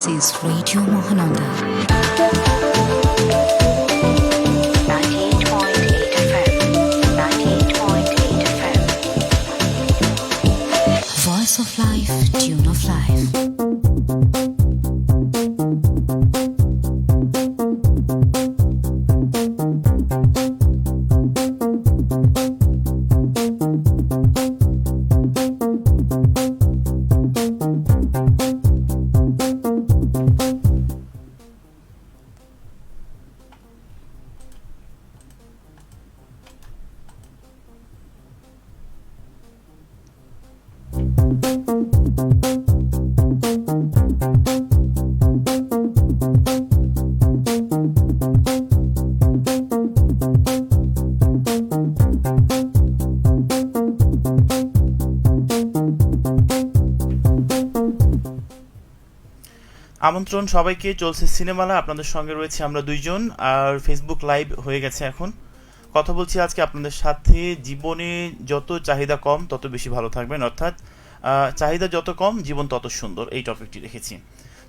This is Radio Mahananda. 98.8 FM. 98.8 FM. Voice of Life, Tune of Life. আমন্ত্রণ সবাইকে, চলছে সিনেমালা। আপনাদের সঙ্গে রয়েছে আমরা দুইজন, আর ফেসবুক লাইভ হয়ে গেছে। এখন কথা বলছি আজকে আপনাদের সাথে, জীবনে যত চাহিদা কম তত বেশি ভালো থাকবেন, অর্থাৎ চাহিদা যত কম জীবন তত সুন্দর, এই টপিকটি রেখেছি।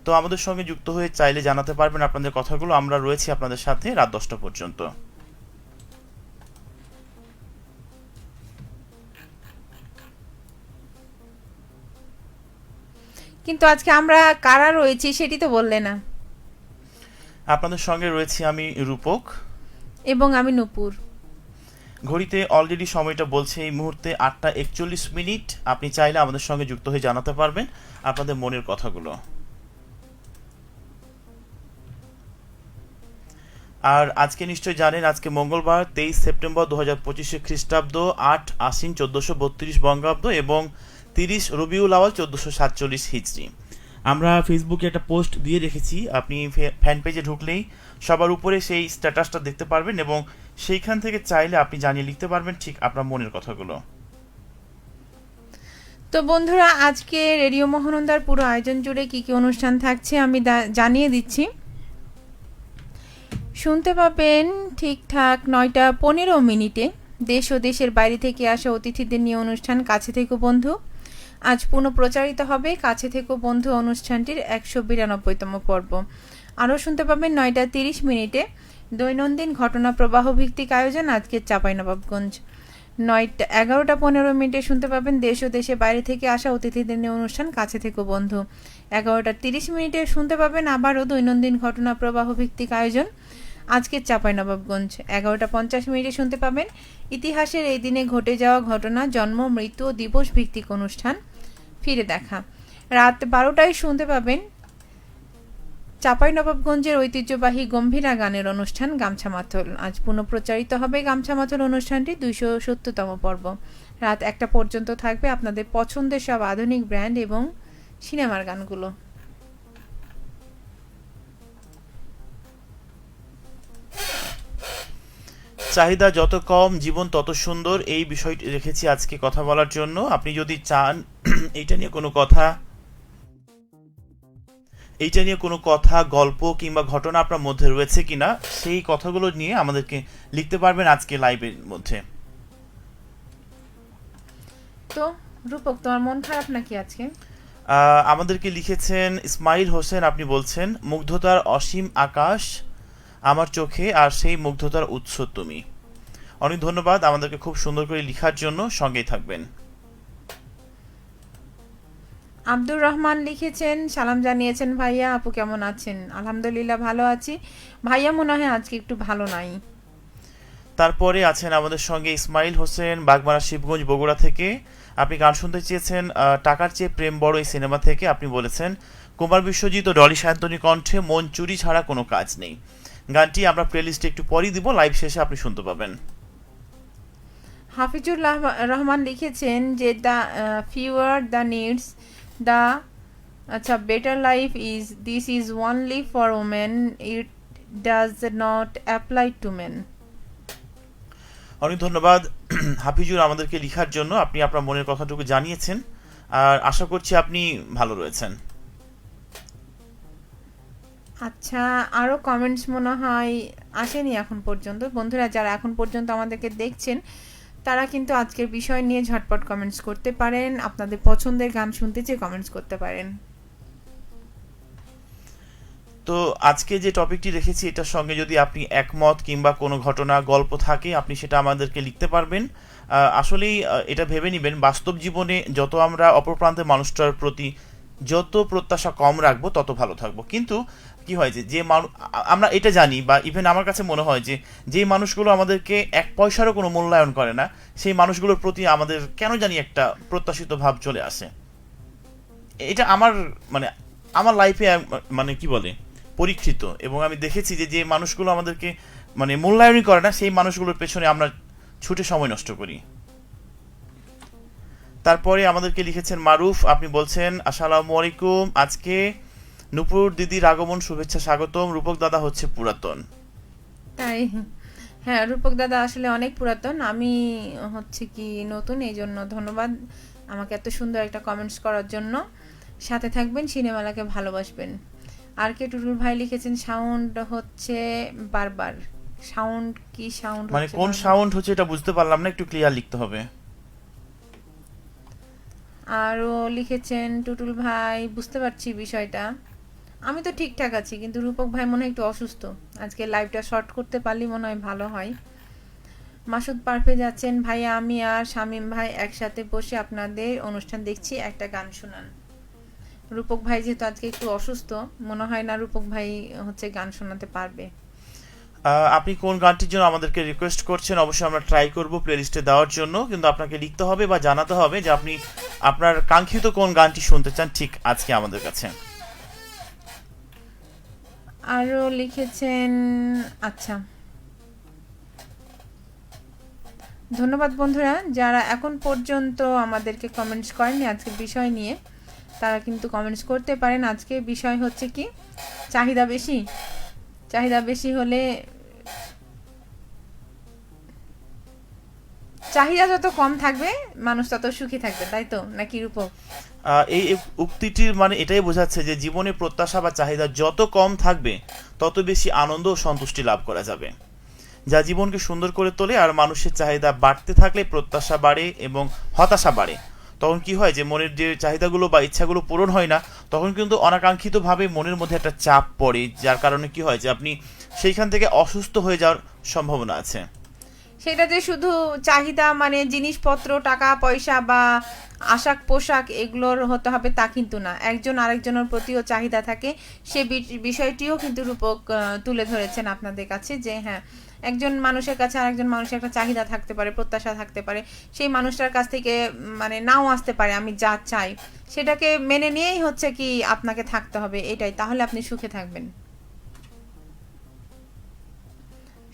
তো আমাদের সঙ্গে যুক্ত হয়ে চাইলে জানাতে পারবেন আপনাদের কথাগুলো। আমরা রয়েছি আপনাদের সাথে রাত 10টা পর্যন্ত। কিন্তু আজকে আমরা কারা রয়েছি সেটি তো বললে না। আপনাদের সঙ্গে রয়েছি আমি রূপক এবং আমি নূপুর। ঘড়িতে অলরেডি সময়টা বলছে এই মুহূর্তে 8টা 41 মিনিট। আপনি চাইলে আমাদের সঙ্গে যুক্ত হয়ে জানাতে পারবেন আপনাদের মনের কথাগুলো। আর আজকে নিশ্চয় জানেন, আজকে মঙ্গলবার 23 সেপ্টেম্বর 2025 খ্রিস্টাব্দ, 8 আশ্বিন 1432 বঙ্গাব্দ এবং 30 রবিউল আওয়াল 1447 হিজরি। আমরা ফেসবুকে একটা পোস্ট দিয়ে রেখেছি, আপনি ফ্যান পেজে ঢুকলেই সবার উপরে সেই স্ট্যাটাসটা দেখতে পারবেন এবং সেইখান থেকে চাইলে আপনি জানিয়ে লিখতে পারবেন ঠিক আপনার মনের কথাগুলো। তো বন্ধুরা, আজকে রেডিও মহানন্দার পুরো আয়োজন জুড়ে কি কি অনুষ্ঠান থাকছে আমি জানিয়ে দিচ্ছি। শুনতে পাবেন ঠিকঠাক 9টা 15 মিনিটে দেশ ও দেশের বাইরে থেকে আসা অতিথিদের নিয়ে অনুষ্ঠান কাছে থেকো বন্ধু। আজ পুনঃপ্রচারিত হবে কাছে থেকো বন্ধু অনুষ্ঠানটির 192তম পর্ব। আরও শুনতে পাবেন 9টা 30 মিনিটে দৈনন্দিন ঘটনা প্রবাহ ভিত্তিক আয়োজন আজকের চাঁপাইনবাবগঞ্জ। 11টা 15 মিনিটে শুনতে পাবেন দেশ ও দেশের বাইরে থেকে আসা অতিথিদের নিয়ে অনুষ্ঠান কাছে থেকো বন্ধু। 11টা 30 মিনিটে শুনতে পাবেন আবারও দৈনন্দিন ঘটনা প্রবাহ ভিত্তিক আয়োজন আজকের চাঁপাইনবাবগঞ্জ। 11টা 50 মিনিটে শুনতে পাবেন ইতিহাসের এই দিনে ঘটে যাওয়া ঘটনা, জন্ম, মৃত্যু ও দিবস ভিত্তিক অনুষ্ঠান ফিরে দেখা। রাত 12টায় শুনতে পাবেন চাঁপাইনবাবগঞ্জের ঐতিহ্যবাহী গম্ভীরা গানের অনুষ্ঠান গামছা মাথল। আজ পুনঃপ্রচারিত হবে গামছা মাথল অনুষ্ঠানটি 270তম পর্ব। রাত 1টা পর্যন্ত থাকবে আপনাদের পছন্দের সব আধুনিক ব্র্যান্ড এবং সিনেমার গানগুলো। চাহিদা যত কম জীবন তত সুন্দর, এই বিষয়টি রেখেছি আজকে কথা বলার জন্য। আপনি যদি চান এইটা নিয়ে কোনো কথা গল্প কিংবা ঘটনা আপনার মধ্যে রয়েছে কিনা, সেই কথাগুলো নিয়ে আমাদেরকে লিখতে পারবেন আজকে লাইভের মধ্যে। তো রূপক, তোমার মন খারাপ নাকি আজকে? আমাদেরকে লিখেছেন ইসমাইল হোসেন, আপনি বলছেন মুগ্ধতার অসীম আকাশ আমার চোখে, আর সেই মুগ্ধতার উৎস তুমি। অনেক ধন্যবাদ আমাদেরকে খুব সুন্দর করে লেখার জন্য, সঙ্গেই থাকবেন। আব্দুর রহমান লিখেছেন, সালাম জানিয়েছেন ভাইয়া, আপু কেমন আছেন? আলহামদুলিল্লাহ ভালো আছি। ভাইয়া মনে হয় আজকে একটু ভালো নাই। তারপরে আছেন আমাদের সঙ্গে ইসমাইল হোসেন, বাগমারা শিবগঞ্জ বগুড়া থেকে। আপনি গান শুনতে চেয়েছেন টাকার চেয়ে প্রেম বড় এই সিনেমা থেকে। আপনি বলেছেন কুমার বিশ্বজিৎ ও ডলি সায়ন্তনী কণ্ঠে মন চুরি ছাড়া কোনো কাজ নেই। গানটি আমরা প্লেলিস্টে একটু পরেই দিব, লাইভ শেষে আপনি শুনতে পাবেন। হাফিজুর রহমান লিখেছেন যে the fewer the needs the better life is this is only for women, it does not apply to men. অনেক ধন্যবাদ হাফিজুর আমাদেরকে লেখার জন্য। আপনি আপনার মনের কথাটুকু জানিয়েছেন, আর আশা করছি আপনি ভালো রয়েছেন। আচ্ছা, আরও কমেন্টস মনে হয় আসেনি এখন পর্যন্ত। বন্ধুরা যারা এখন পর্যন্ত আমাদেরকে দেখছেন তারা কিন্তু আজকের বিষয় নিয়ে ঝটপট কমেন্টস করতে পারেন, আপনাদের পছন্দের গান শুনতে চেয়ে কমেন্টস করতে পারেন। তো আজকে যে টপিকটি রেখেছি এটার সঙ্গে যদি আপনি একমত কিংবা কোনো ঘটনা গল্প থাকে আপনি সেটা আমাদেরকে লিখতে পারবেন। আসলেই এটা ভেবে নেবেন, বাস্তব জীবনে যত আমরা অপর প্রান্তের মানুষটার প্রতি যত প্রত্যাশা কম রাখবো তত ভালো থাকবো। কিন্তু কি হয় যে যে আমরা এটা জানি, বা ইভেন আমার কাছে মনে হয় যে যেই মানুষগুলো আমাদেরকে এক পয়সারও কোনো মূল্যায়ন করে না সেই মানুষগুলোর প্রতি আমাদের কেন জানি একটা প্রত্যাশিত ভাব চলে আসে। এটা আমার মানে আমার লাইফে মানে কি বলে পরীক্ষিত, এবং আমি দেখেছি যে যে মানুষগুলো আমাদেরকে মানে মূল্যায়নই করে না সেই মানুষগুলোর পেছনে আমরা ছুটে সময় নষ্ট করি। তারপরে আমাদেরকে লিখেছেন মারুফ, আপনি বলছেন আসসালামু আলাইকুম, আজকে নূপুর দিদির আগমন, শুভেচ্ছা স্বাগতম, রূপক দাদা হচ্ছে পুরাতন। তাই? হ্যাঁ, রূপক দাদা আসলে অনেক পুরাতন, আমি হচ্ছে কি নতুন, এই জন্য ধন্যবাদ আমাকে এত সুন্দর একটা কমেন্টস করার জন্য। সাথে থাকবেন, সিনেমালাকে ভালোবাসবেন। আর কে টুটুল ভাই লিখেছেন সাউন্ড হচ্ছে বারবার। সাউন্ড কি সাউন্ড মানে কোন সাউন্ড হচ্ছে এটা বুঝতে পারলাম না, একটু ক্লিয়ার লিখতে হবে। আরও লিখেছেন টুটুল ভাই বুঝতে পারছি বিষয়টা, আমি তো ঠিকঠাক আছি, কিন্তু রূপক ভাই মনে হয় একটু অসুস্থ, আজকে লাইভটা শর্ট করতে পারলে মনে হয় ভালো হয়। মাসুদ পারফে যাচ্ছেন, ভাইয়া আমি আর শামীম ভাই একসাথে বসে আপনাদের অনুষ্ঠান দেখছি, একটা গান শোনান। রূপক ভাই যেহেতু আজকে একটু অসুস্থ, মনে হয় না রূপক ভাই হচ্ছে গান শোনাতে পারবে। আপনি কোন গানটির জন্য আমাদেরকে রিকোয়েস্ট করছেন অবশ্যই আমরা ট্রাই করব প্লেলিস্টে দেওয়ার জন্য, কিন্তু আপনাকে লিখতে হবে বা জানাতে হবে যে আপনি আপনার কাঙ্ক্ষিত কোন গানটি শুনতে চান ঠিক আজকে আমাদের কাছে। আরও লিখেছেন, আচ্ছা ধন্যবাদ বন্ধুরা যারা এখন পর্যন্ত আমাদেরকে কমেন্টস করেননি আজকের বিষয় নিয়ে, তারা কিন্তু কমেন্টস করতে পারেন। আজকে বিষয় হচ্ছে কি চাহিদা বেশি, চাহিদা বেশি হলে চাহিদা যত কম থাকবে মানুষ তত সুখী থাকবে, তাই তো নাকি রূপক? এই উক্তিটির মানে এটাই বোঝাচ্ছে যে জীবনে প্রত্যাশা বা চাহিদা যত কম থাকবে তত বেশি আনন্দ ও সন্তুষ্টি লাভ করা যাবে, যা জীবনকে সুন্দর করে তোলে। আর মানুষের চাহিদা বাড়তে থাকলে প্রত্যাশা বাড়ে এবং হতাশা বাড়ে। তখন কি হয় যে মনের যে চাহিদাগুলো বা ইচ্ছাগুলো পূরণ হয় না, তখন কিন্তু অনাকাঙ্ক্ষিতভাবে মনের মধ্যে একটা চাপ পড়ে, যার কারণে কি হয় যে আপনি সেইখান থেকে অসুস্থ হয়ে যাওয়ার সম্ভাবনা আছে। সেটা যে শুধু চাহিদা মানে জিনিসপত্র টাকা পয়সা বা আশাক পোশাক এগুলোর হতে হবে তা কিন্তু না, একজন আরেকজনের প্রতিও চাহিদা থাকে, সে বিষয়টিও কিন্তু রূপক তুলে ধরেছেন আপনাদের কাছে যে হ্যাঁ একজন মানুষের কাছে আরেকজন মানুষের একটা চাহিদা থাকতে পারে, প্রত্যাশা থাকতে পারে, সেই মানুষটার কাছ থেকে মানে নাও আসতে পারে আমি যা চাই, সেটাকে মেনে নিয়েই হচ্ছে কি আপনাকে থাকতে হবে, এটাই, তাহলে আপনি সুখে থাকবেন।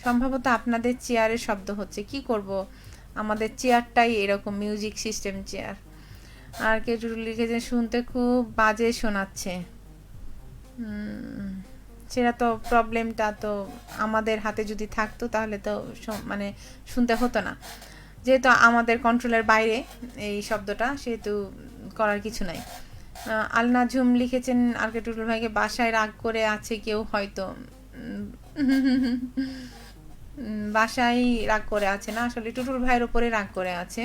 সম্ভবত আপনাদের চেয়ারের শব্দ হচ্ছে, কি করব আমাদের চেয়ারটাই এরকম মিউজিক সিস্টেম চেয়ার। আর কেউ লিখেছে শুনতে খুব বাজে শোনাচ্ছে, সেটা তো প্রবলেমটা তো আমাদের হাতে যদি থাকতো তাহলে তো মানে শুনতে হতো না, যেহেতু আমাদের কন্ট্রোলের বাইরে এই শব্দটা, সেহেতু করার কিছু নাই। আল নাজুম লিখেছেন আর কে টুটুল ভাইকে বাসায় রাগ করে আছে কেউ, হয়তো বাসায় রাগ করে আছে না, আসলে টুটুল ভাইয়ের উপরে রাগ করে আছে।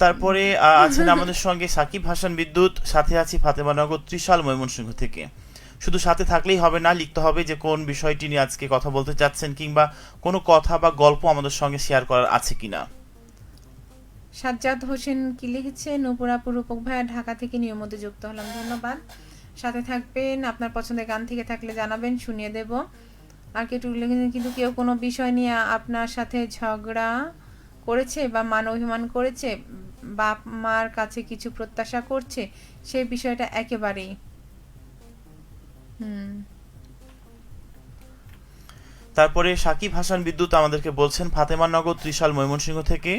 তারপরে আছেন আমাদের সঙ্গে সাকিব হাসান বিদ্যুৎ, সাথে আছি ফাতেমানগর ত্রিশাল ময়মনসিংহ থেকে। শুধু সাথে থাকলেই হবে না, লিখতে হবে যে কোন বিষয়টি নিয়ে আজকে কথা বলতে চাচ্ছেন কিংবা কোনো কথা বা গল্প আমাদের সঙ্গে শেয়ার করার আছে কিনা। সাজ্জাদ হোসেন কি লিখেছে, নূপুরাপুর রূপক ভাইয়া ঢাকা থেকে নিয়মিত যুক্ত হলাম, ধন্যবাদ, সাথে থাকবেন, আপনার পছন্দের গান থেকে থাকলে জানাবেন, শুনিয়ে দেব। আর কেউ লিখেছেন কিন্তু কেউ কোনো বিষয় নিয়ে আপনার সাথে ঝগড়া করেছে বা মান অভিমান করেছে, বাপ মার কাছে কিছু প্রত্যাশা করছে, সেই বিষয়টা একেবারেই তারপরে সাকিব হাসান বিদ্যুৎ আমাদেরকে বলছেন ফাতেমানগর ত্রিশাল ময়মনসিংহ থেকে,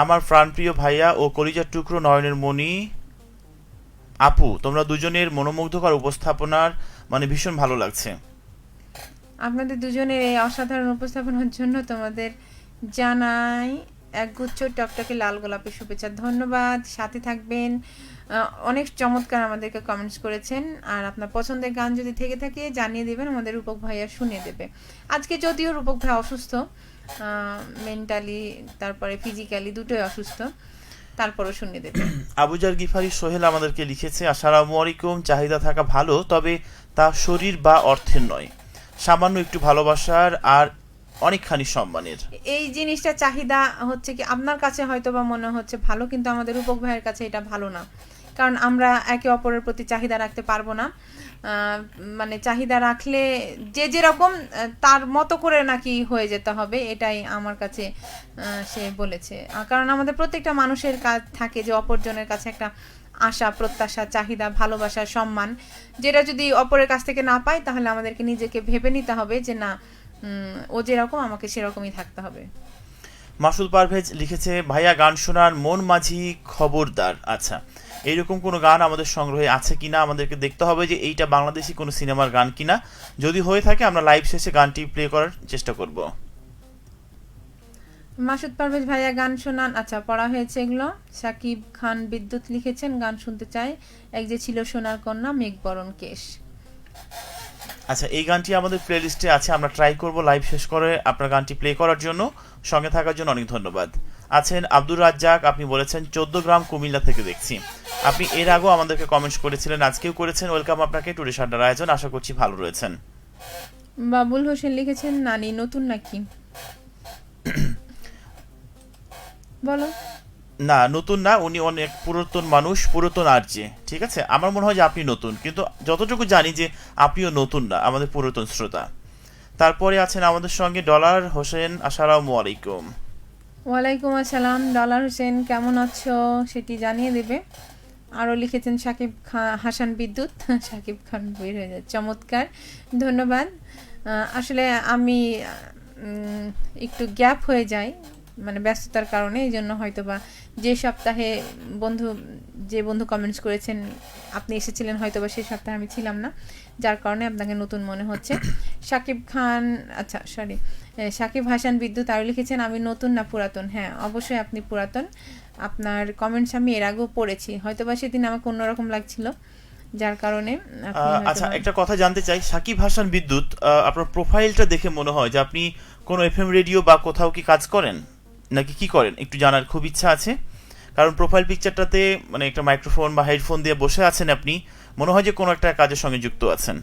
আমার প্রাণপ্রিয় ভাইয়া ও কলিজার টুকরো নয়নের মণি আপু, তোমরা দুজনের মনোমুগ্ধকর উপস্থাপনার মানে ভীষণ ভালো লাগছে। আপনাদের দুজনের এই অসাধারণ উপস্থাপনার জন্য তোমাদের জানাই একগুচ্ছ টকটকে লাল গোলাপের শুভেচ্ছা, ধন্যবাদ, সাথে থাকবেন। অনেক চমৎকার আমাদেরকে কমেন্টস করেছেন, আর আপনার পছন্দের গান যদি থেকে থাকে জানিয়ে দেবেন, আমাদের রূপক ভাইয়া শুনিয়ে দেবে। আজকে যদিও রূপক ভাই অসুস্থ, মেন্টালি তারপরে ফিজিক্যালি দুটোই অসুস্থ, তারপরও শুনে দেবে। আবুজার গিফারি সোহেল আমাদেরকে লিখেছে, আসসালামু আলাইকুম। চাহিদা থাকা ভালো, তবে তা শরীর বা অর্থের নয়, সামান্য একটু ভালোবাসার আর অনেকখানি সম্মানের। এই জিনিসটা চাহিদা হচ্ছে কি আপনার কাছে হয়তো বা মনে হচ্ছে ভালো, কিন্তু আমাদের রূপক ভাইয়ের কাছে এটা ভালো না, কারণ আমরা একে অপরের প্রতি চাহিদা রাখতে পারবো না। মানে চাহিদা রাখলে যে যেরকম তার মতো করে নাকি হয়ে যেতে হবে, এটাই আমার কাছে সে বলেছে। কারণ আমাদের প্রত্যেকটা মানুষের কাজ থাকে যে অপরজনের কাছে একটা আশা, প্রত্যাশা, চাহিদা, ভালোবাসা, সম্মান, যেটা যদি অপরের কাছ থেকে না পাই তাহলে আমাদেরকে নিজেকে ভেবে নিতে হবে যে না, ও যেরকম আমাকে সেরকমই থাকতে হবে। মাসুদ পারভেজ লিখেছে, ভাইয়া গান শোনার মন মাঝি খবরদার। আচ্ছা, এইরকম কোনো গান আমাদের সংগ্রহে আছে কিনা আমাদেরকে দেখতে হবে যে এইটা বাংলাদেশি কোনো সিনেমার গান কিনা। যদি হয়ে থাকে আমরা লাইভ শেষে গানটি প্লে করার চেষ্টা করব। মাসুদ পারভেজ ভাইয়া গান শোনান। আচ্ছা, পড়া হয়েছে এগুলো। সাকিব খান বিদ্যুৎ লিখেছেন, গান শুনতে চাই, এক যে ছিল সোনার কন্যা, মেঘবরণ কেশ। আচ্ছা, এই গানটি আমাদের প্লেলিস্টে আছে, আমরা ট্রাই করব লাইভ শেষ করে আপনার গানটি প্লে করার জন্য। সঙ্গে থাকার জন্য অনেক ধন্যবাদ। আছেন আব্দুর রাজ্জাক, আপনি বলেছেন 14 গ্রাম কুমিল্লা থেকে দেখছি। আপনি এর আগেও আমাদেরকে কমেন্টস করেছিলেন, আজকেও করেছেন। ওয়েলকাম আপনাকে টুরিস্ট আড্ডার আয়োজন, আশা করছি ভালো রয়েছেন। বাবুল হোসেন লিখেছেন, নানি নতুন নাকি? বলো। না, নতুন না, উনি অনেক পুরাতন মানুষ, পুরাতন আরজে। ঠিক আছে, আমার মনে হয় যে আপনি নতুন, কিন্তু যতটুকু জানি যে আপনিও নতুন না, আমাদের পুরাতন শ্রোতা। তারপরে আছেন আমাদের সঙ্গে ডলার হোসেন, আসসালামু আলাইকুম। ওয়ালাইকুম আসসালাম। ডলার হোসেন, কেমন আছো সেটি জানিয়ে দেবে। আরও লিখেছেন সাকিব খান হাসান বিদ্যুৎ, সাকিব খান বের হয়ে যায়, চমৎকার, ধন্যবাদ। আসলে আমি একটু গ্যাপ হয়ে যাই, মানে ব্যস্ততার কারণে, এই জন্য হয়তো বা যে সপ্তাহে যে বন্ধু কমেন্টস করেছেন আপনি এসেছিলেন, হয়তো বা সেই সপ্তাহে আমি ছিলাম না, যার কারণে আপনাকে নতুন মনে হচ্ছে। সাকিব খান, আচ্ছা সরি, সাকিব হাসান বিদ্যুৎ আরও লিখেছেন, আমি নতুন না পুরাতন? হ্যাঁ, অবশ্যই আপনি পুরাতন। আপনার কমেন্টস আমি এর আগেও পড়েছি, হয়তো বা সেদিন আমাকে অন্যরকম লাগছিল, যার কারণে। আচ্ছা, একটা কথা জানতে চাই, সাকিব হাসান বিদ্যুৎ, আপনার প্রোফাইলটা দেখে মনে হয় যে আপনি কোনো এফএম রেডিও বা কোথাও কি কাজ করেন নাকি কি করেন, একটু জানার খুব ইচ্ছা আছে। কারণ প্রোফাইল পিকচারটাতে মানে একটা মাইক্রোফোন বা হেডফোন দিয়ে বসে আছেন আপনি, মনে হয় যে কোনো একটা কাজের সঙ্গে যুক্ত আছেন।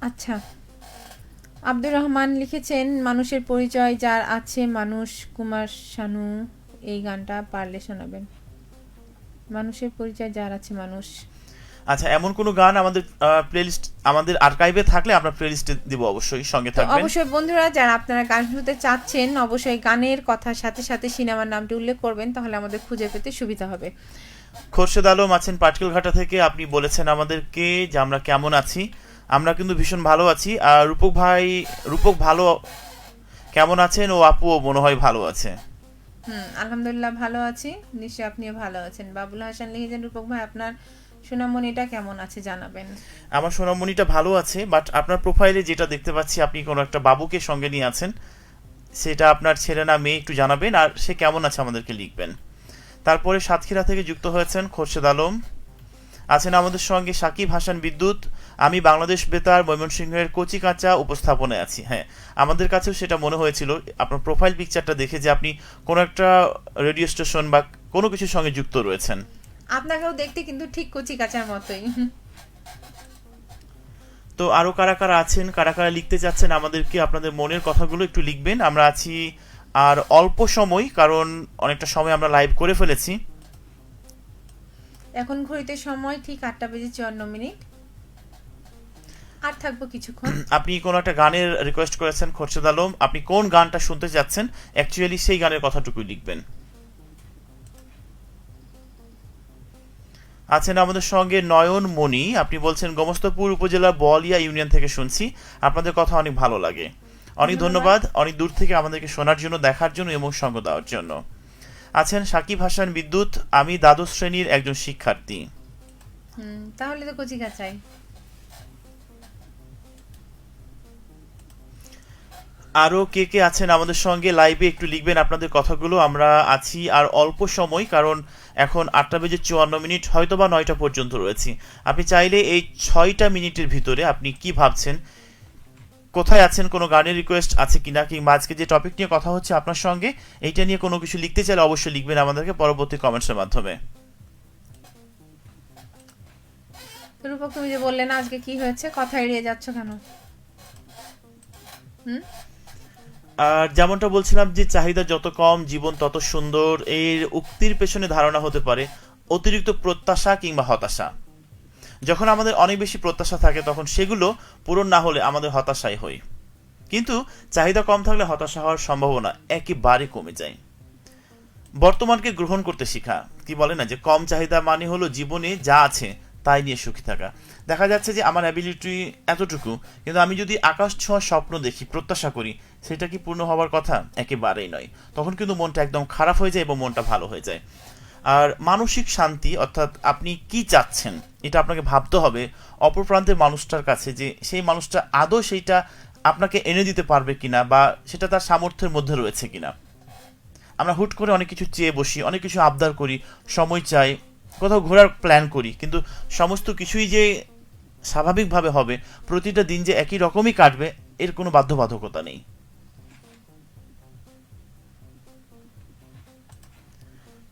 আচ্ছা, আব্দুর রহমান লিখেছেন, মানুষের পরিচয় যার আছে মানুষ, কুমার শানু, এই গানটা পারলে শোনাবেন। মানুষের পরিচয় যার আছে মানুষ। আচ্ছা, এমন কোনো গান আমাদের প্লেলিস্ট, আমাদের আর্কাইভে থাকলে আমরা প্লেলিস্টে দিব, অবশ্যই সঙ্গে থাকবেন। অবশ্যই বন্ধুরা, যারা আপনারা গান শুনতে চাচ্ছেন, অবশ্যই গানের কথার সাথে সাথে সিনেমার নামটি উল্লেখ করবেন, তাহলে আমাদের খুঁজে পেতে সুবিধা হবে। খোরশেদ আলম আছেন পাটকেলঘাটা থেকে, আপনি বলেছেন আমাদেরকে যে আমরা কেমন আছি। আমরা কিন্তু ভীষণ ভালো আছি। আর রূপক ভালো কেমন আছেন? ও আপুও মনে হয় ভালো আছে। আলহামদুলিল্লাহ ভালো আছি, নিশ্চয়ই আপনিও ভালো আছেন। বাবুল হাসান লিখেছেন, রূপক ভাই আপনার সোনামণিটা কেমন আছে জানাবেন। আমার সোনামণিটা ভালো আছে, বাট আপনার প্রোফাইলে যেটা দেখতে পাচ্ছি আপনি কোনো একটা বাবুকে সঙ্গে নিয়ে আছেন, সেটা আপনার ছেলে না মেয়ে একটু জানাবেন, আর সে কেমন আছে আমাদেরকে লিখবেন। তারপরে সাতক্ষীরা থেকে যুক্ত হয়েছেন খোরশেদ আলম, আছেন আমাদের সঙ্গে সাকিব হাসান বিদ্যুৎ, আমি বাংলাদেশ বেতার ময়মনসিংহের কচিকাঁচা উপস্থাপনায় আছি। হ্যাঁ, আমাদের কাছেও সেটা মনে হয়েছিল আপনার প্রোফাইল পিকচারটা দেখে যে আপনি কোনো একটা রেডিও স্টেশন বা কোনো কিছুর সঙ্গে যুক্ত রয়েছেন। আপনাকেও দেখতে কিন্তু ঠিক কচি কাঁচার মতোই। তো আরো কারা কারা আছেন, কারা কারা লিখতে চাচ্ছেন আমাদেরকে, আপনাদের মনের কথাগুলো একটু লিখবেন। আমরা আছি আর অল্প সময়, কারণ অনেকটা সময় আমরা লাইভ করে ফেলেছি। এখন ঘড়িতে সময় ঠিক 8:54। আর থাকবো কিছুক্ষণ। আপনি কোন একটা গানের রিকোয়েস্ট করেছেন খোরশেদ আলম, আপনি কোন গানটা শুনতে যাচ্ছেন অ্যাকচুয়ালি সেই গানের কথাটুকুই লিখবেন। আছেন আমাদের সঙ্গে নয়ন মণি, আপনি বলছেন গোমস্তাপুর উপজেলা বলিয়া ইউনিয়ন থেকে শুনছি, আপনাদের কথা অনেক ভালো লাগে। অনেক ধন্যবাদ অনেক দূর থেকে আমাদেরকে শোনার জন্য, দেখার জন্য এবং সঙ্গ দেওয়ার জন্য। আছেন সাকিব হাসান বিদ্যুৎ, আমি দ্বাদশ শ্রেণীর একজন শিক্ষার্থী। তাহলে তো কচি কাঁচাই। আরো কে কে আছেন আমাদের সঙ্গে লাইভে একটু লিখবেন আপনাদের কথাগুলো। আমরা আছি আর অল্প সময়, কারণ এখন 8:54, হয়তো বা 9টা পর্যন্ত রয়েছি। আপনি চাইলে এই 6টা মিনিটের ভিতরে আপনি কি ভাবছেন কোথায় আছেন, কোনো গানের রিকোয়েস্ট আছে কিনা, কিংবা আজকে যে টপিক নিয়ে কথা হচ্ছে আপনার সঙ্গে এইটা নিয়ে কোনো কিছু লিখতে চাইলে অবশ্যই লিখবেন আমাদেরকে পরবর্তী কমেন্টসের মাধ্যমে। রূপক, তুমি যে বললে না আজকে কি হয়েছে, কথা এড়িয়ে যাচ্ছ কেন? আর যেমনটা বলছিলাম যে চাহিদা যত কম জীবন তত সুন্দর, এর উক্তির পেছনে ধারণা হতে পারে অতিরিক্ত প্রত্যাশা কিংবা হতাশা। যখন আমাদের অনেক বেশি প্রত্যাশা থাকে তখন সেগুলো পূরণ না হলে আমাদের হতাশাই হই, কিন্তু চাহিদা কম থাকলে হতাশা হওয়ার সম্ভাবনা একেবারে কমে যায়। বর্তমানকে গ্রহণ করতে শেখা, কি বলে না যে কম চাহিদা মানে হলো জীবনে যা আছে তাই নিয়ে সুখী থাকা। দেখা যাচ্ছে যে আমার অ্যাবিলিটি এতটুকু, কিন্তু আমি যদি আকাশ ছোঁয়া স্বপ্ন দেখি, প্রত্যাশা করি, সেটা কি পূর্ণ হওয়ার কথা? একেবারেই নয়। তখন কিন্তু মনটা একদম খারাপ হয়ে যায় এবং মনটা ভালো হয়ে যায়। আর মানসিক শান্তি, অর্থাৎ আপনি কি চাচ্ছেন এটা আপনাকে ভাবতে হবে অপর প্রান্তের মানুষটার কাছে, যে সেই মানুষটা আদৌ সেইটা আপনাকে এনে দিতে পারবে কিনা, বা সেটা তার সামর্থ্যের মধ্যে রয়েছে কিনা। আমরা হুট করে অনেক কিছু চেয়ে বসি, অনেক কিছু আবদার করি, সময় চাই, কোথাও ঘোরার প্ল্যান করি, কিন্তু সমস্ত কিছুই যে স্বাভাবিকভাবে হবে, প্রতিটা দিন যে একই রকমই কাটবে, এর কোনো বাধ্যবাধকতা নেই।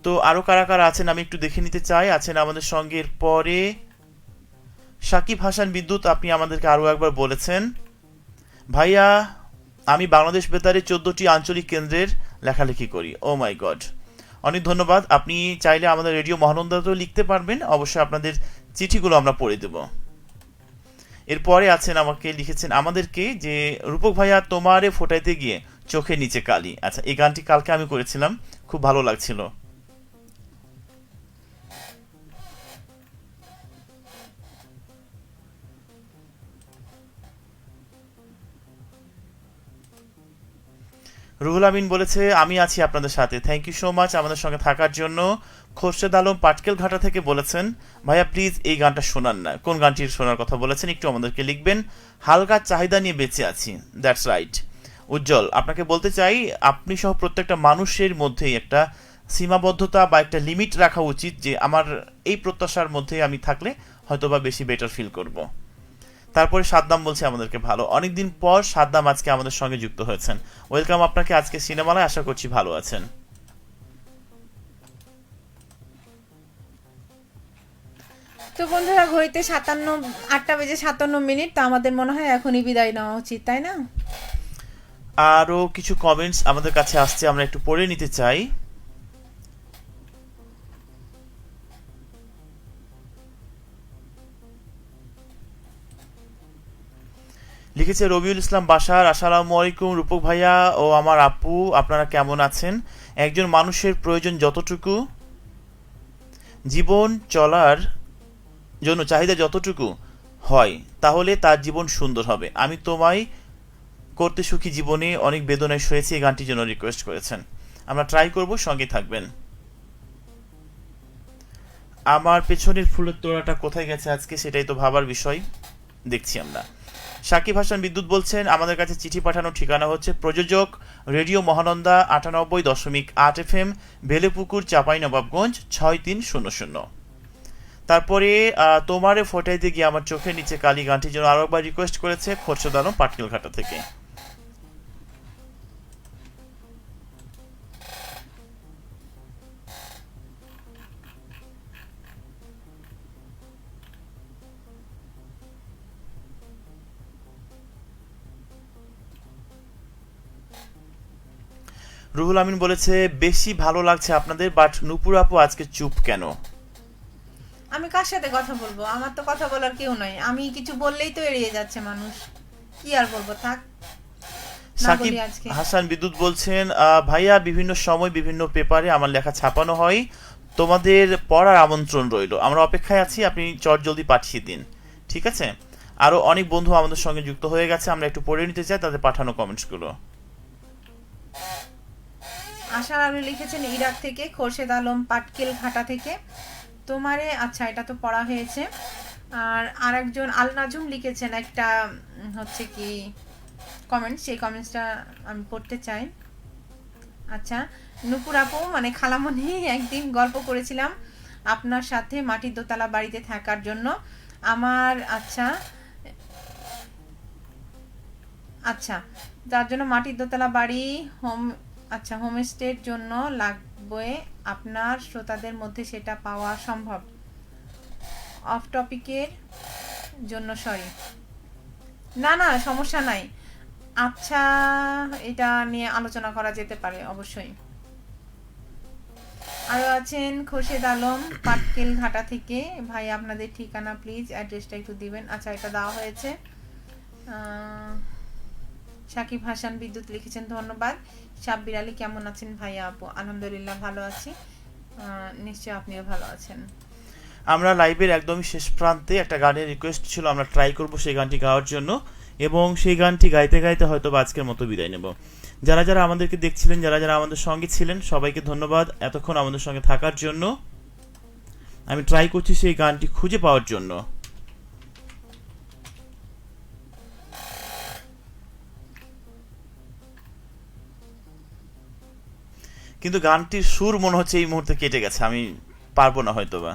তো আরো কারা কারা আছেন আমি একটু দেখে নিতে চাই। আছেন আমাদের সঙ্গে এরপরে সাকিব হাসান বিদ্যুৎ, আপনি আমাদেরকে আরো একবার বলেছেন, ভাইয়া আমি বাংলাদেশ বেতারে 14টি আঞ্চলিক কেন্দ্রের লেখালেখি করি। ও মাই গড, অনেক ধন্যবাদ। আপনি চাইলে আমাদের রেডিও মহানন্দাতেও লিখতে পারবেন, অবশ্যই আপনাদের চিঠিগুলো আমরা পড়ে দেব। এরপরে আছেন আমাকে লিখেছেন আমাদেরকে যে রূপক ভাইয়া তোমারে ফোটাইতে গিয়ে চোখের নিচে কালি। আচ্ছা, এই গানটি কালকে আমি করেছিলাম, খুব ভালো লাগছিল। রুহুল আমিন বলেছে আমি আছি আপনাদের সাথে, থ্যাংক ইউ সো মাচ আমাদের সঙ্গে থাকার জন্য। খোরশেদ আলম পাটকেল ঘাটা থেকে বলেছেন ভাইয়া প্লিজ এই গানটা শোনান না। কোন গানটির শোনার কথা বলেছেন একটু আমাদেরকে লিখবেন। হালকা চাহিদা নিয়ে বেঁচে আছি, দ্যাটস রাইট। উজ্জ্বল, আপনাকে বলতে চাই আপনি সহ প্রত্যেকটা মানুষের মধ্যেই একটা সীমাবদ্ধতা বা একটা লিমিট রাখা উচিত, যে আমার এই প্রত্যাশার মধ্যে আমি থাকলে হয়তোবা বেশি বেটার ফিল করব। তারপরে সাদ্দাম বলছে আমাদেরকে ভালো, অনেকদিন পর সাদ্দাম আজকে আমাদের সঙ্গে যুক্ত হয়েছেন। ওয়েলকাম আপনাকে আজকে সিনেমালায়, আশা করছি ভালো আছেন। তো বন্ধুরা, ঘড়িতে 8টা বেজে 57 মিনিট, তো আমাদের মনে হয় এখনই বিদায় নেওয়া উচিত, তাই না? আরো কিছু কমেন্টস আমাদের কাছে আসছে, আমরা একটু পড়ে নিতে চাই। লিখেছে রবিউল ইসলাম বাশার, আসসালামু আলাইকুম রূপক ভাইয়া ও আমার আপু, আপনারা কেমন আছেন? একজন মানুষের প্রয়োজন যতটুকু, জীবন চলার জন্য চাহিদা যতটুকু হয়, তাহলে তার জীবন সুন্দর হবে। আমি তোমায় করতে সুখী জীবনে অনেক বেদনায় সয়েছি, এই গানটির জন্য রিকোয়েস্ট করেছেন। আমরা ট্রাই করব, সঙ্গে থাকবেন। আমার পেছনের ফুলের তোড়াটা কোথায় গেছে আজকে, সেটাই তো ভাবার বিষয়, দেখছি আমরা। সাকিব হাসান বিদ্যুৎ বলছেন আমাদের কাছে চিঠি পাঠানোর ঠিকানা হচ্ছে প্রযোজক রেডিও মহানন্দা 98.8 FM, বেলেপুকুর, চাঁপাইনবাবগঞ্জ 6300। তারপরে তোমারে ফোটাইতে গিয়ে আমার চোখের নিচে কালি গানটির জন্য আরো একবার রিকোয়েস্ট করেছে খোরশেদ আলম পাটকেলঘাটা থেকে। রুহুল আমিন বলেছে বেশি ভালো লাগছে আপনাদের, বাট নুপুর আপু আজকে চুপ কেন? আমি কার সাথে কথা বলবো? আমার তো কথা বলার কেউ নাই, আমি কিছু বললেই তো এড়িয়ে যাচ্ছে মানুষ, কি আর বলবো, থাক না সাকিব বলি আজকে। হাসান বিদ্যুৎ বলছেন ভাইয়া বিভিন্ন সময় বিভিন্ন পেপারে আমার লেখা ছাপানো হয়, তোমাদের পড়ার আমন্ত্রণ রইল, আমরা অপেক্ষায় আছি, আপনি চট জলদি পাঠিয়ে দিন। ঠিক আছে, আরো অনেক বন্ধু আমাদের সঙ্গে যুক্ত হয়ে গেছে, আমরা একটু পড়ে নিতে চাই তাদের পাঠানো কমেন্টসগুলো। আশা আলু লিখেছেন ইরাক থেকে, খোরশেদ আলম পাটকেল ঘাটা থেকে তোমারে, আচ্ছা এটা তো পড়া হয়েছে। আর আরেকজন আল নাজুম লিখেছেন একটা হচ্ছে কি কমেন্টস, সেই কমেন্টসটা আমি পড়তে চাই। আচ্ছা, নুপুর আপু মানে খালামণি, একদিন গল্প করেছিলাম আপনার সাথে মাটির দোতলা বাড়িতে থাকার জন্য আমার, আচ্ছা আচ্ছা, যার জন্য মাটির দোতলা বাড়ি হোমস্টের জন্য লাগবে, আপনার শ্রোতাদের মধ্যে সেটা পাওয়া সম্ভব? অফ টপিকের জন্য সরি। না না, সমস্যা নাই। আচ্ছা, এটা নিয়ে আলোচনা করা যেতে পারে অবশ্যই। আরও আছেন খোরশেদ আলম পাটকেল ঘাটা থেকে। ভাই আপনাদের ঠিকানা প্লিজ, অ্যাড্রেসটা একটু দিবেন। আচ্ছা, এটা দেওয়া হয়েছে। সাকিব হাসান বিদ্যুৎ লিখেছেন, ধন্যবাদ। সাব্বির আলী কেমন আছেন ভাইয়া আপু? আলহামদুলিল্লাহ ভালো আছি, নিশ্চয়ই আপনিও ভালো আছেন। আমরা লাইভের একদমই শেষ প্রান্তে একটা গানের রিকোয়েস্ট ছিল, আমরা ট্রাই করব সেই গানটি গাওয়ার জন্য, এবং সেই গানটি গাইতে গাইতে হয়তো আজকের মতো বিদায় নেব। যারা যারা আমাদেরকে দেখছিলেন, যারা যারা আমাদের সঙ্গে ছিলেন, সবাইকে ধন্যবাদ এতক্ষণ আমাদের সঙ্গে থাকার জন্য। আমি ট্রাই করছি সেই গানটি খুঁজে পাওয়ার জন্য। কিন্তু গানটির সুর মনে হচ্ছে এই মুহূর্তে কেটে গেছে, আমি পারবো না হয়তোবা।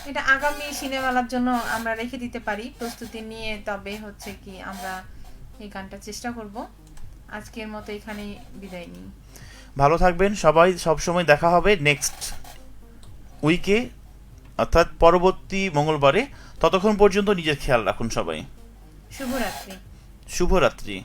এটা আগামী সিনেমালার জন্য আমরা রেখে দিতে পারি প্রস্তুতি নিয়ে, তবে হচ্ছে কি আমরা এই গানটা চেষ্টা করব। আজকের মতো এখানে বিদায় নিই। ভালো থাকবেন সবাই, সবসময় দেখা হবে নেক্সট উইকে, অর্থাৎ পরবর্তী মঙ্গলবারে। ততক্ষণ পর্যন্ত নিজের খেয়াল রাখুন সবাই। শুভরাত্রি। শুভরাত্রি।